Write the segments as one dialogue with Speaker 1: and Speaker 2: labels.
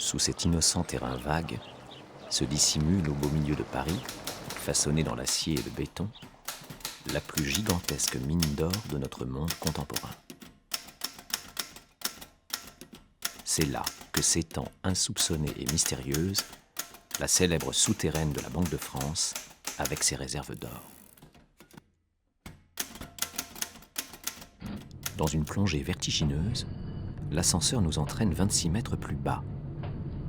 Speaker 1: Sous cet innocent terrain vague, se dissimule au beau milieu de Paris, façonnée dans l'acier et le béton, la plus gigantesque mine d'or de notre monde contemporain. C'est là que s'étend insoupçonnée et mystérieuse la célèbre souterraine de la Banque de France avec ses réserves d'or. Dans une plongée vertigineuse, l'ascenseur nous entraîne 26 mètres plus bas,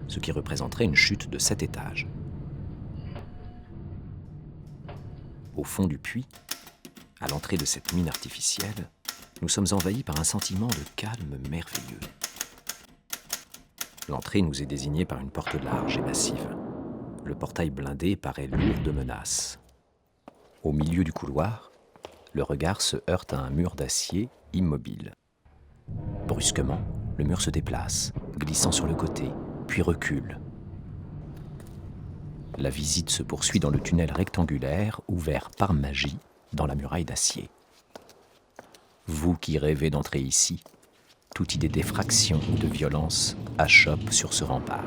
Speaker 1: ce qui représenterait une chute de 7 étages. Au fond du puits, à l'entrée de cette mine artificielle, nous sommes envahis par un sentiment de calme merveilleux. L'entrée nous est désignée par une porte large et massive. Le portail blindé paraît lourd de menaces. Au milieu du couloir, le regard se heurte à un mur d'acier immobile. Brusquement, le mur se déplace, glissant sur le côté, puis recule. La visite se poursuit dans le tunnel rectangulaire ouvert par magie dans la muraille d'acier. Vous qui rêvez d'entrer ici, toute idée d'effraction ou de violence achoppe sur ce rempart.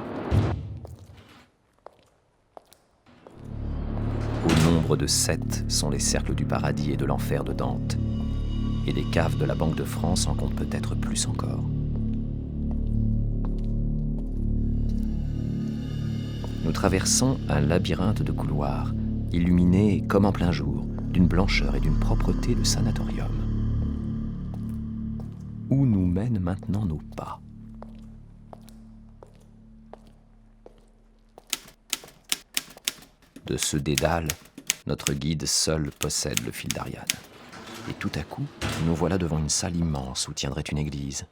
Speaker 1: Au nombre de 7 sont les cercles du paradis et de l'enfer de Dante, et les caves de la Banque de France en comptent peut-être plus encore. Nous traversons un labyrinthe de couloirs, illuminés comme en plein jour, d'une blancheur et d'une propreté de sanatorium. Où nous mènent maintenant nos pas? De ce dédale, notre guide seul possède le fil d'Ariane. Et tout à coup, nous voilà devant une salle immense où tiendrait une église.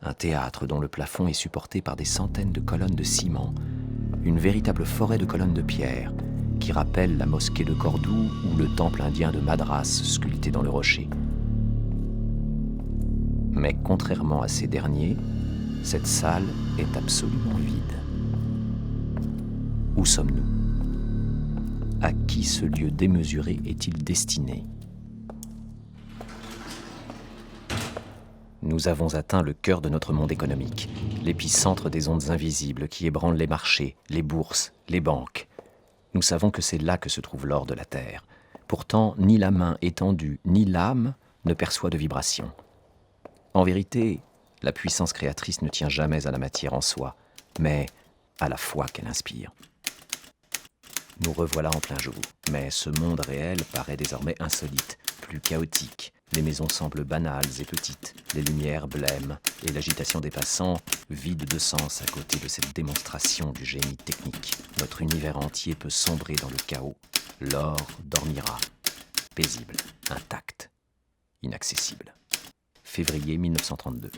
Speaker 1: Un théâtre dont le plafond est supporté par des centaines de colonnes de ciment. Une véritable forêt de colonnes de pierre qui rappelle la mosquée de Cordoue ou le temple indien de Madras sculpté dans le rocher. Mais contrairement à ces derniers, cette salle est absolument vide. Où sommes-nous? À qui ce lieu démesuré est-il destiné? Nous avons atteint le cœur de notre monde économique, l'épicentre des ondes invisibles qui ébranlent les marchés, les bourses, les banques. Nous savons que c'est là que se trouve l'or de la Terre. Pourtant, ni la main étendue, ni l'âme ne perçoit de vibration. En vérité, la puissance créatrice ne tient jamais à la matière en soi, mais à la foi qu'elle inspire. Nous revoilà en plein jour, mais ce monde réel paraît désormais insolite, plus chaotique. Les maisons semblent banales et petites, les lumières blêmes et l'agitation des passants vide de sens à côté de cette démonstration du génie technique. Notre univers entier peut sombrer dans le chaos. L'or dormira, paisible, intact, inaccessible. Février 1932.